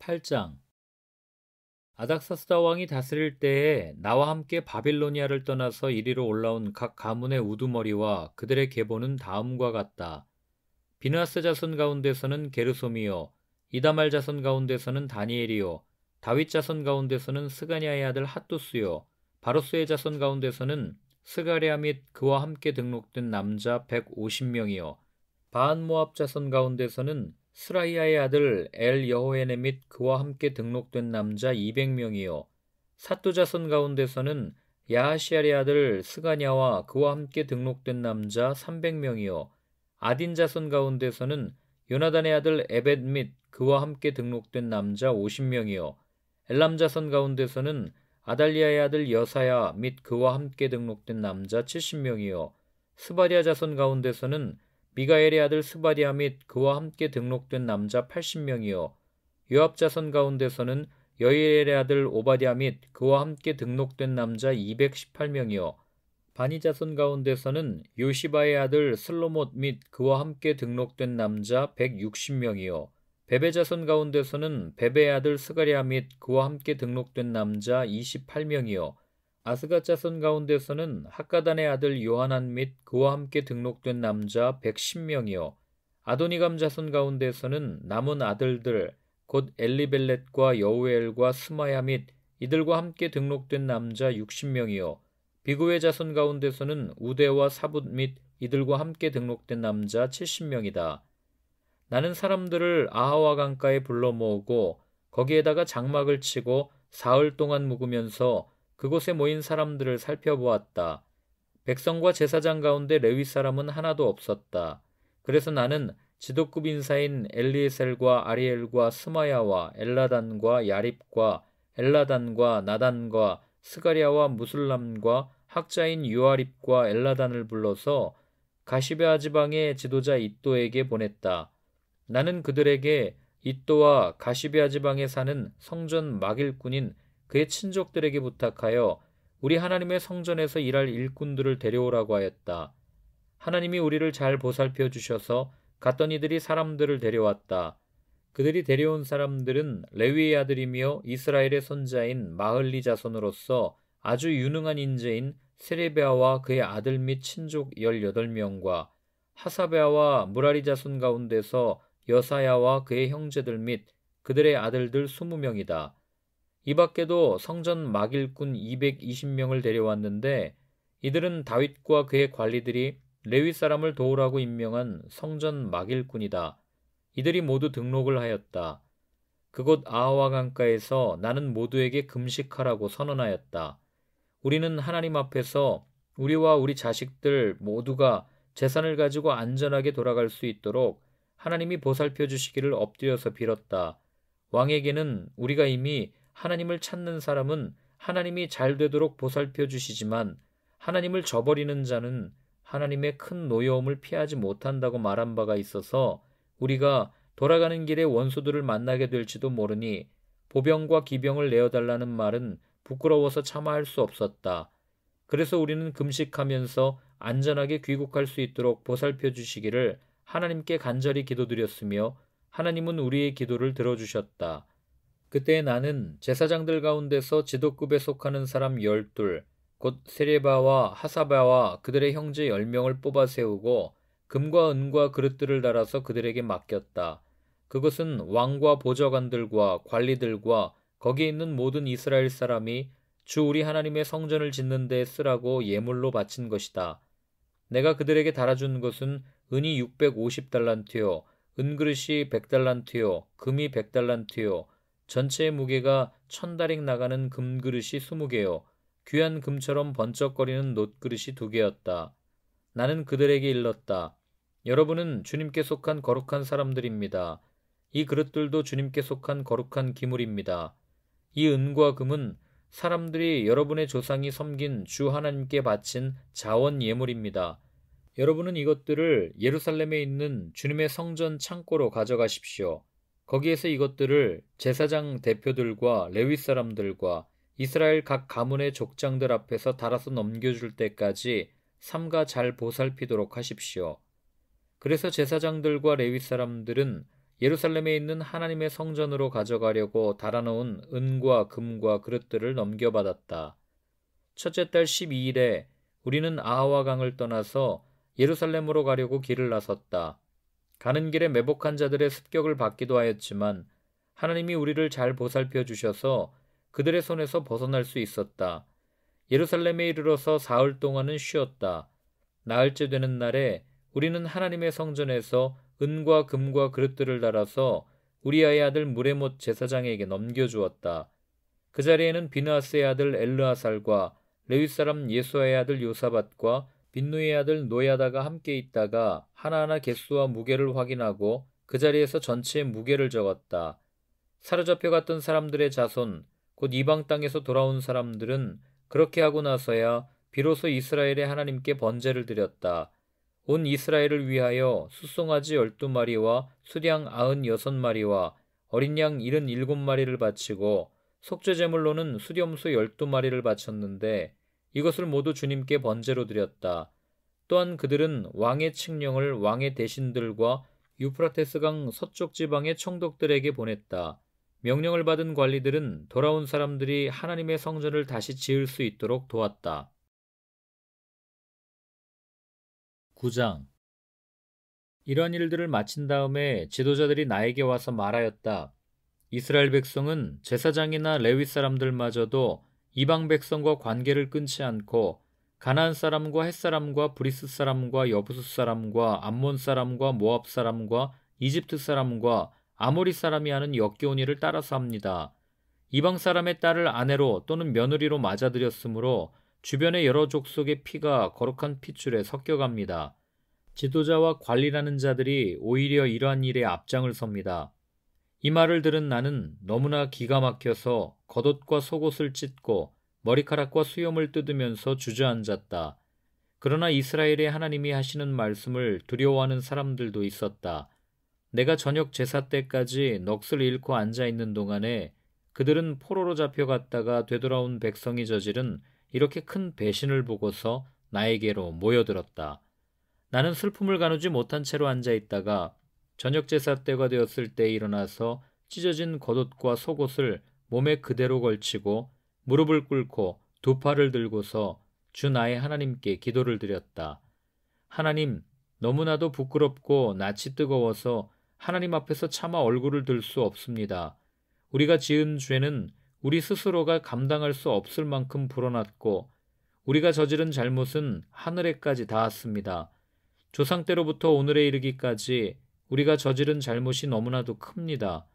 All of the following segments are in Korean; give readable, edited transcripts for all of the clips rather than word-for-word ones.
8장. 아닥사스다 왕이 다스릴 때에 나와 함께 바빌로니아를 떠나서 이리로 올라온 각 가문의 우두머리와 그들의 계보는 다음과 같다. 비느하스 자손 가운데서는 게르솜이요, 이다말 자손 가운데서는 다니엘이요, 다윗 자손 가운데서는 스가냐의 아들 핫두스요, 바로스의 자손 가운데서는 스가랴 및 그와 함께 등록된 남자 150명이요, 바한모압 자손 가운데서는 스라이아의 아들 엘 여호에네 및 그와 함께 등록된 남자 200명이요, 삿두 자손 가운데서는 야하시알의 아들 스가냐와 그와 함께 등록된 남자 300명이요, 아딘 자손 가운데서는 요나단의 아들 에벳 및 그와 함께 등록된 남자 50명이요, 엘람 자손 가운데서는 아달리아의 아들 여사야 및 그와 함께 등록된 남자 70명이요, 스바랴 자손 가운데서는 미가엘의 아들 스바랴 및 그와 함께 등록된 남자 80명이요, 요압 자손 가운데서는 여이엘의 아들 오바댜 및 그와 함께 등록된 남자 218명이요, 바니 자손 가운데서는 요시바의 아들 슬로못 및 그와 함께 등록된 남자 160명이요, 베베 자손 가운데서는 베베의 아들 스가랴 및 그와 함께 등록된 남자 28명이요, 아스갓 자손 가운데서는 학가단의 아들 요하난 및 그와 함께 등록된 남자 110명이요, 아도니감 자손 가운데서는 남은 아들들 곧 엘리벨렛과 여우엘과 스마야 및 이들과 함께 등록된 남자 60명이요, 비구의 자손 가운데서는 우대와 사붓 및 이들과 함께 등록된 남자 70명이다. 나는 사람들을 아하와 강가에 불러 모으고 거기에다가 장막을 치고 사흘 동안 묵으면서 그곳에 모인 사람들을 살펴보았다. 백성과 제사장 가운데 레위 사람은 하나도 없었다. 그래서 나는 지도급 인사인 엘리에셀과 아리엘과 스마야와 엘라단과 야립과 엘라단과 나단과 스가랴와 무술람과 학자인 요아립과 엘라단을 불러서 가시베아 지방의 지도자 이또에게 보냈다. 나는 그들에게 이또와 가시베아 지방에 사는 성전 막일꾼인 그의 친족들에게 부탁하여 우리 하나님의 성전에서 일할 일꾼들을 데려오라고 하였다. 하나님이 우리를 잘 보살펴 주셔서 갔던 이들이 사람들을 데려왔다. 그들이 데려온 사람들은 레위의 아들이며 이스라엘의 손자인 마흘리 자손으로서 아주 유능한 인재인 세레베아와 그의 아들 및 친족 18명과 하사베아와 무라리 자손 가운데서 여사야와 그의 형제들 및 그들의 아들들 20명이다. 이 밖에도 성전 막일꾼 220명을 데려왔는데 이들은 다윗과 그의 관리들이 레위 사람을 도우라고 임명한 성전 막일꾼이다. 이들이 모두 등록을 하였다. 그곳 아하와 강가에서 나는 모두에게 금식하라고 선언하였다. 우리는 하나님 앞에서 우리와 우리 자식들 모두가 재산을 가지고 안전하게 돌아갈 수 있도록 하나님이 보살펴 주시기를 엎드려서 빌었다. 왕에게는 우리가 이미 하나님을 찾는 사람은 하나님이 잘 되도록 보살펴 주시지만 하나님을 저버리는 자는 하나님의 큰 노여움을 피하지 못한다고 말한 바가 있어서 우리가 돌아가는 길에 원수들을 만나게 될지도 모르니 보병과 기병을 내어달라는 말은 부끄러워서 참아할 수 없었다. 그래서 우리는 금식하면서 안전하게 귀국할 수 있도록 보살펴 주시기를 하나님께 간절히 기도드렸으며 하나님은 우리의 기도를 들어주셨다. 그때 나는 제사장들 가운데서 지도급에 속하는 사람 12, 곧 세레바와 하사바와 그들의 형제 10명을 뽑아 세우고 금과 은과 그릇들을 달아서 그들에게 맡겼다. 그것은 왕과 보좌관들과 관리들과 거기에 있는 모든 이스라엘 사람이 주 우리 하나님의 성전을 짓는 데 쓰라고 예물로 바친 것이다. 내가 그들에게 달아준 것은 은이 650달란트요, 은그릇이 100달란트요, 금이 100달란트요, 전체의 무게가 1000다릭 나가는 금그릇이 20개요, 귀한 금처럼 번쩍거리는 놋그릇이 2개였다. 나는 그들에게 일렀다. 여러분은 주님께 속한 거룩한 사람들입니다. 이 그릇들도 주님께 속한 거룩한 기물입니다. 이 은과 금은 사람들이 여러분의 조상이 섬긴 주 하나님께 바친 자원 예물입니다. 여러분은 이것들을 예루살렘에 있는 주님의 성전 창고로 가져가십시오. 거기에서 이것들을 제사장 대표들과 레위 사람들과 이스라엘 각 가문의 족장들 앞에서 달아서 넘겨줄 때까지 삼가 잘 보살피도록 하십시오. 그래서 제사장들과 레위 사람들은 예루살렘에 있는 하나님의 성전으로 가져가려고 달아놓은 은과 금과 그릇들을 넘겨받았다. 첫째 달 12일에 우리는 아하와 강을 떠나서 예루살렘으로 가려고 길을 나섰다. 가는 길에 매복한 자들의 습격을 받기도 하였지만 하나님이 우리를 잘 보살펴 주셔서 그들의 손에서 벗어날 수 있었다. 예루살렘에 이르러서 사흘 동안은 쉬었다. 나흘째 되는 날에 우리는 하나님의 성전에서 은과 금과 그릇들을 달아서 우리아의 아들 무레못 제사장에게 넘겨주었다. 그 자리에는 비느하스의 아들 엘르아살과 레위 사람 예수아의 아들 요사밧과 빈누의 아들 노야다가 함께 있다가 하나하나 개수와 무게를 확인하고 그 자리에서 전체의 무게를 적었다. 사로잡혀 갔던 사람들의 자손, 곧 이방 땅에서 돌아온 사람들은 그렇게 하고 나서야 비로소 이스라엘의 하나님께 번제를 드렸다. 온 이스라엘을 위하여 숫송아지 12마리와 수량 96마리와 어린 양 77마리를 바치고 속죄제물로는 수렴소 12마리를 바쳤는데 이것을 모두 주님께 번제로 드렸다. 또한 그들은 왕의 칙령을 왕의 대신들과 유프라테스강 서쪽 지방의 총독들에게 보냈다. 명령을 받은 관리들은 돌아온 사람들이 하나님의 성전을 다시 지을 수 있도록 도왔다. 9장. 이런 일들을 마친 다음에 지도자들이 나에게 와서 말하였다. 이스라엘 백성은 제사장이나 레위 사람들마저도 이방 백성과 관계를 끊지 않고 가나안 사람과 헷 사람과 브리스 사람과 여부스 사람과 암몬 사람과 모압 사람과 이집트 사람과 아모리 사람이 하는 역겨운 일을 따라서 합니다. 이방 사람의 딸을 아내로 또는 며느리로 맞아들였으므로 주변의 여러 족속의 피가 거룩한 핏줄에 섞여갑니다. 지도자와 관리라는 자들이 오히려 이러한 일에 앞장을 섭니다. 이 말을 들은 나는 너무나 기가 막혀서 겉옷과 속옷을 찢고 머리카락과 수염을 뜯으면서 주저앉았다. 그러나 이스라엘의 하나님이 하시는 말씀을 두려워하는 사람들도 있었다. 내가 저녁 제사 때까지 넋을 잃고 앉아있는 동안에 그들은 포로로 잡혀갔다가 되돌아온 백성이 저지른 이렇게 큰 배신을 보고서 나에게로 모여들었다. 나는 슬픔을 가누지 못한 채로 앉아있다가 저녁 제사 때가 되었을 때 일어나서 찢어진 겉옷과 속옷을 몸에 그대로 걸치고 무릎을 꿇고 두 팔을 들고서 주 나의 하나님께 기도를 드렸다. 하나님, 너무나도 부끄럽고 낯이 뜨거워서 하나님 앞에서 차마 얼굴을 들 수 없습니다. 우리가 지은 죄는 우리 스스로가 감당할 수 없을 만큼 불어났고 우리가 저지른 잘못은 하늘에까지 닿았습니다. 조상 때로부터 오늘에 이르기까지 우리가 저지른 잘못이 너무나도 큽니다.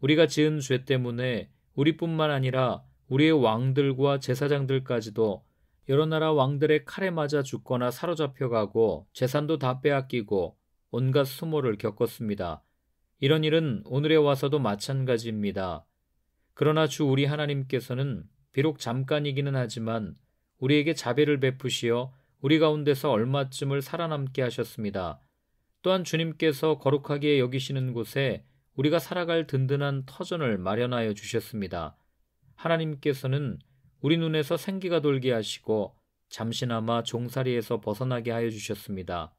우리가 지은 죄 때문에 우리뿐만 아니라 우리의 왕들과 제사장들까지도 여러 나라 왕들의 칼에 맞아 죽거나 사로잡혀가고 재산도 다 빼앗기고 온갖 수모를 겪었습니다. 이런 일은 오늘에 와서도 마찬가지입니다. 그러나 주 우리 하나님께서는 비록 잠깐이기는 하지만 우리에게 자비를 베푸시어 우리 가운데서 얼마쯤을 살아남게 하셨습니다. 또한 주님께서 거룩하게 여기시는 곳에 우리가 살아갈 든든한 터전을 마련하여 주셨습니다. 하나님께서는 우리 눈에서 생기가 돌게 하시고 잠시나마 종살이에서 벗어나게 하여 주셨습니다.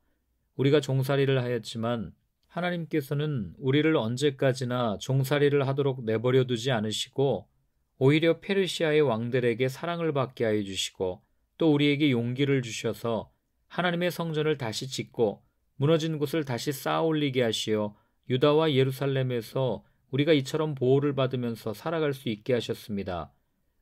우리가 종살이를 하였지만 하나님께서는 우리를 언제까지나 종살이를 하도록 내버려 두지 않으시고 오히려 페르시아의 왕들에게 사랑을 받게 하여 주시고 또 우리에게 용기를 주셔서 하나님의 성전을 다시 짓고 무너진 곳을 다시 쌓아 올리게 하시어 유다와 예루살렘에서 우리가 이처럼 보호를 받으면서 살아갈 수 있게 하셨습니다.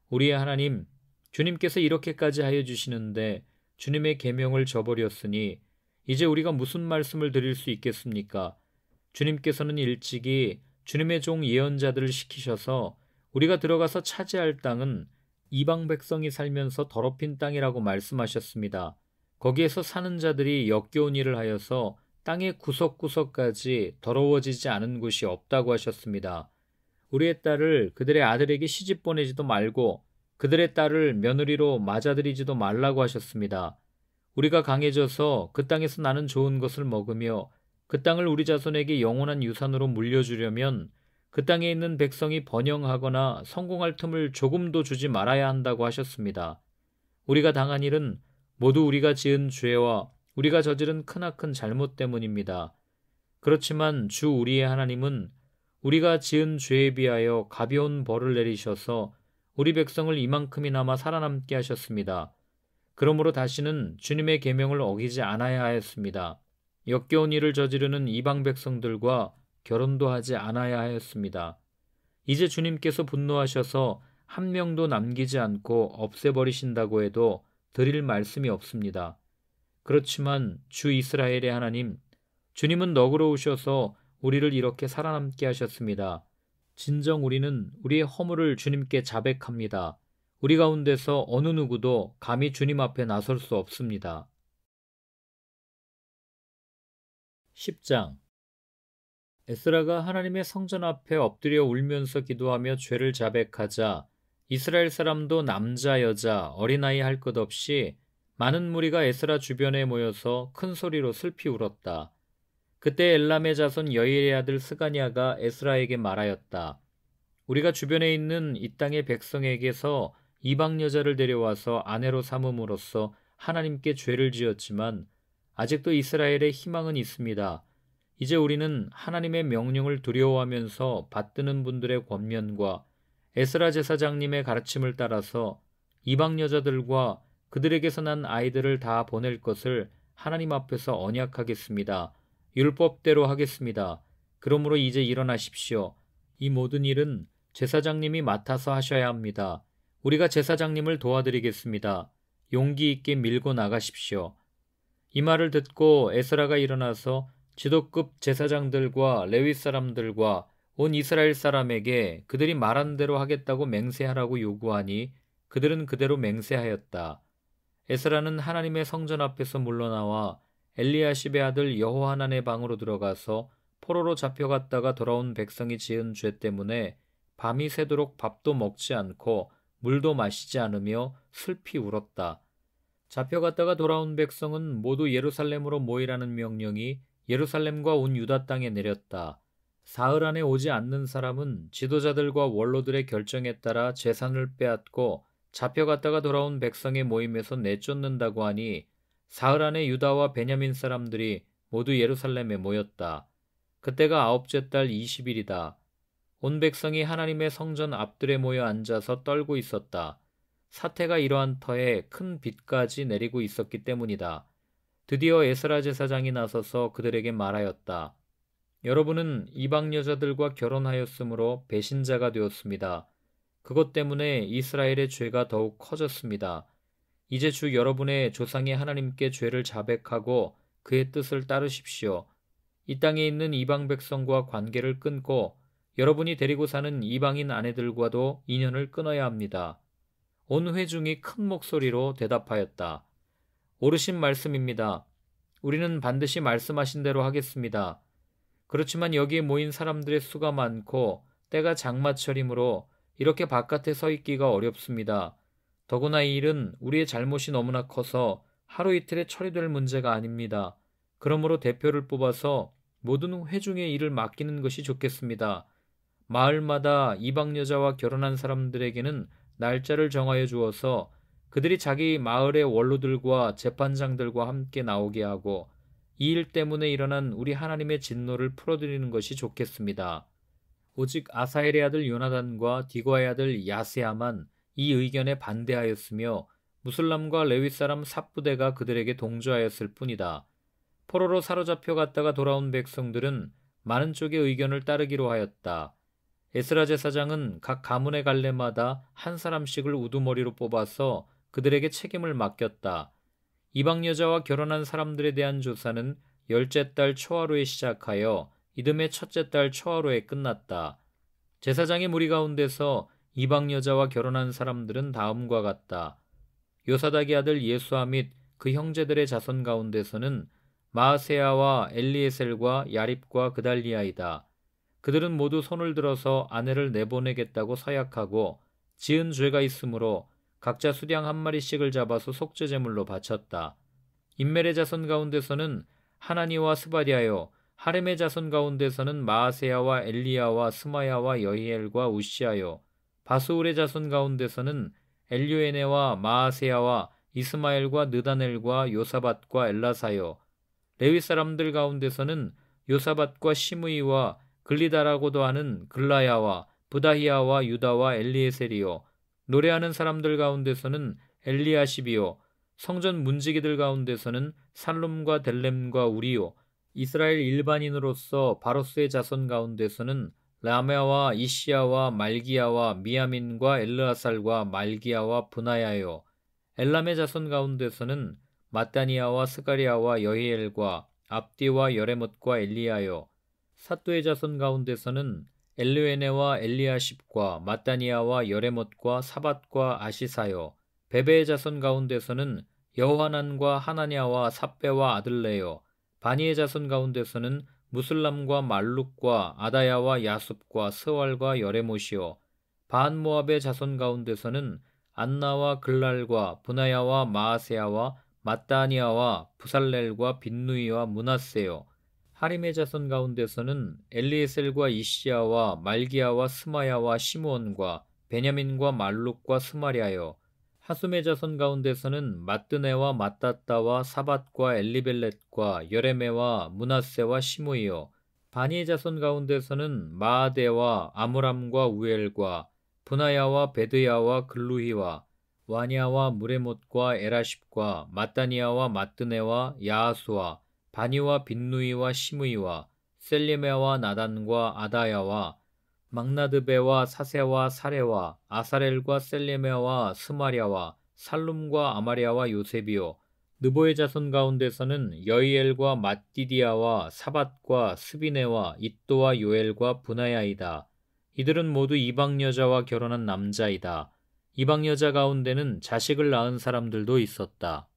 우리의 하나님, 주님께서 이렇게까지 하여 주시는데 주님의 계명을 저버렸으니 이제 우리가 무슨 말씀을 드릴 수 있겠습니까? 주님께서는 일찍이 주님의 종 예언자들을 시키셔서 우리가 들어가서 차지할 땅은 이방 백성이 살면서 더럽힌 땅이라고 말씀하셨습니다. 거기에서 사는 자들이 역겨운 일을 하여서 땅의 구석구석까지 더러워지지 않은 곳이 없다고 하셨습니다. 우리의 딸을 그들의 아들에게 시집 보내지도 말고 그들의 딸을 며느리로 맞아들이지도 말라고 하셨습니다. 우리가 강해져서 그 땅에서 나는 좋은 것을 먹으며 그 땅을 우리 자손에게 영원한 유산으로 물려주려면 그 땅에 있는 백성이 번영하거나 성공할 틈을 조금도 주지 말아야 한다고 하셨습니다. 우리가 당한 일은 모두 우리가 지은 죄와 우리가 저지른 크나큰 잘못 때문입니다. 그렇지만 주 우리의 하나님은 우리가 지은 죄에 비하여 가벼운 벌을 내리셔서 우리 백성을 이만큼이나마 살아남게 하셨습니다. 그러므로 다시는 주님의 계명을 어기지 않아야 하였습니다. 역겨운 일을 저지르는 이방 백성들과 결혼도 하지 않아야 하였습니다. 이제 주님께서 분노하셔서 한 명도 남기지 않고 없애버리신다고 해도 드릴 말씀이 없습니다. 그렇지만 주 이스라엘의 하나님, 주님은 너그러우셔서 우리를 이렇게 살아남게 하셨습니다. 진정 우리는 우리의 허물을 주님께 자백합니다. 우리 가운데서 어느 누구도 감히 주님 앞에 나설 수 없습니다. 10장. 에스라가 하나님의 성전 앞에 엎드려 울면서 기도하며 죄를 자백하자 이스라엘 사람도 남자, 여자, 어린아이 할 것 없이 많은 무리가 에스라 주변에 모여서 큰 소리로 슬피 울었다. 그때 엘람의 자손 여일의 아들 스가냐가 에스라에게 말하였다. 우리가 주변에 있는 이 땅의 백성에게서 이방 여자를 데려와서 아내로 삼음으로써 하나님께 죄를 지었지만 아직도 이스라엘에 희망은 있습니다. 이제 우리는 하나님의 명령을 두려워하면서 받드는 분들의 권면과 에스라 제사장님의 가르침을 따라서 이방 여자들과 그들에게서 난 아이들을 다 보낼 것을 하나님 앞에서 언약하겠습니다. 율법대로 하겠습니다. 그러므로 이제 일어나십시오. 이 모든 일은 제사장님이 맡아서 하셔야 합니다. 우리가 제사장님을 도와드리겠습니다. 용기 있게 밀고 나가십시오. 이 말을 듣고 에스라가 일어나서 지도급 제사장들과 레위 사람들과 온 이스라엘 사람에게 그들이 말한 대로 하겠다고 맹세하라고 요구하니 그들은 그대로 맹세하였다. 에스라는 하나님의 성전 앞에서 물러나와 엘리야십의 아들 여호하난의 방으로 들어가서 포로로 잡혀갔다가 돌아온 백성이 지은 죄 때문에 밤이 새도록 밥도 먹지 않고 물도 마시지 않으며 슬피 울었다. 잡혀갔다가 돌아온 백성은 모두 예루살렘으로 모이라는 명령이 예루살렘과 온 유다 땅에 내렸다. 사흘 안에 오지 않는 사람은 지도자들과 원로들의 결정에 따라 재산을 빼앗고 잡혀갔다가 돌아온 백성의 모임에서 내쫓는다고 하니 사흘 안에 유다와 베냐민 사람들이 모두 예루살렘에 모였다. 그때가 아홉째 달 20일이다. 온 백성이 하나님의 성전 앞들에 모여 앉아서 떨고 있었다. 사태가 이러한 터에 큰 비까지 내리고 있었기 때문이다. 드디어 에스라 제사장이 나서서 그들에게 말하였다. 여러분은 이방 여자들과 결혼하였으므로 배신자가 되었습니다. 그것 때문에 이스라엘의 죄가 더욱 커졌습니다. 이제 주 여러분의 조상의 하나님께 죄를 자백하고 그의 뜻을 따르십시오. 이 땅에 있는 이방 백성과 관계를 끊고 여러분이 데리고 사는 이방인 아내들과도 인연을 끊어야 합니다. 온 회중이 큰 목소리로 대답하였다. 옳으신 말씀입니다. 우리는 반드시 말씀하신 대로 하겠습니다. 그렇지만 여기에 모인 사람들의 수가 많고 때가 장마철이므로 이렇게 바깥에 서 있기가 어렵습니다. 더구나 이 일은 우리의 잘못이 너무나 커서 하루 이틀에 처리될 문제가 아닙니다. 그러므로 대표를 뽑아서 모든 회중의 일을 맡기는 것이 좋겠습니다. 마을마다 이방 여자와 결혼한 사람들에게는 날짜를 정하여 주어서 그들이 자기 마을의 원로들과 재판장들과 함께 나오게 하고 이 일 때문에 일어난 우리 하나님의 진노를 풀어드리는 것이 좋겠습니다. 오직 아사엘의 아들 요나단과 디과의 아들 야세야만 이 의견에 반대하였으며 무슬람과 레위 사람 삽부대가 그들에게 동조하였을 뿐이다. 포로로 사로잡혀 갔다가 돌아온 백성들은 많은 쪽의 의견을 따르기로 하였다. 에스라 제사장은 각 가문의 갈래마다 한 사람씩을 우두머리로 뽑아서 그들에게 책임을 맡겼다. 이방 여자와 결혼한 사람들에 대한 조사는 열째 달 초하루에 시작하여 이듬해 첫째 달 초하루에 끝났다. 제사장의 무리 가운데서 이방 여자와 결혼한 사람들은 다음과 같다. 요사닥의 아들 예수아 및 그 형제들의 자손 가운데서는 마아세야와 엘리에셀과 야립과 그달리아이다. 그들은 모두 손을 들어서 아내를 내보내겠다고 서약하고 지은 죄가 있으므로 각자 수량 한 마리씩을 잡아서 속죄제물로 바쳤다. 인멜의 자손 가운데서는 하나니와 스바디아요, 하렘의 자손 가운데서는 마아세야와 엘리야와 스마야와 여히엘과 우시아요, 바스울의 자손 가운데서는 엘료에네와 마아세야와 이스마엘과 느다넬과 요사밧과 엘라사요, 레위 사람들 가운데서는 요사밧과 시므이와 글리다라고도 하는 글라야와 부다히야와 유다와 엘리에셀이요. 노래하는 사람들 가운데서는 엘리야십이요. 성전 문지기들 가운데서는 살룸과 델렘과 우리요. 이스라엘 일반인으로서 바로스의 자손 가운데서는 라메와 이시야와 말기야와 미야민과 엘르아살과 말기야와 분하야요. 엘람의 자손 가운데서는 마따니야와 스가리야와 여히엘과 압디와 여레못과 엘리야요. 사또의 자손 가운데서는 엘르웨네와 엘리야십과 마따니야와 여레못과 사밧과 아시사요. 베베의 자손 가운데서는 여호하난과 하나냐와 삽베와 아들레요. 바니의 자손 가운데서는 무슬람과 말룩과 아다야와 야숲과 스왈과 여레못이요. 바한모압의 자손 가운데서는 안나와 글랄과 분하야와 마아세야와 마따니아와 부살렐과 빈누이와 문하세요. 하림의 자손 가운데서는 엘리에셀과 이시야와 말기야와 스마야와 시므온과 베냐민과 말룩과 스마랴요. 하숨의 자손 가운데서는 마뜨네와 마따따와 사밧과 엘리벨렛과 여레메와 문하세와 시므이요. 바니의 자손 가운데서는 마아데와 아므람과 우엘과 분하야와 베드야와 글루히와 와냐와 무레못과 에라십과 마따니아와 마뜨네와 야하수와 바니와 빈누이와 시므이와 셀리메와 나단과 아다야와 막나드베와 사세와 사레와 아사렐과 셀리메와 스마랴와 살룸과 아마랴와 요셉이요. 느보의 자손 가운데서는 여이엘과 mat디디아와 사밧과 스비네와 id도와 요엘과 분하야이다. 이들은 모두 이방 여자와 결혼한 남자이다. 이방 여자 가운데는 자식을 낳은 사람들도 있었다.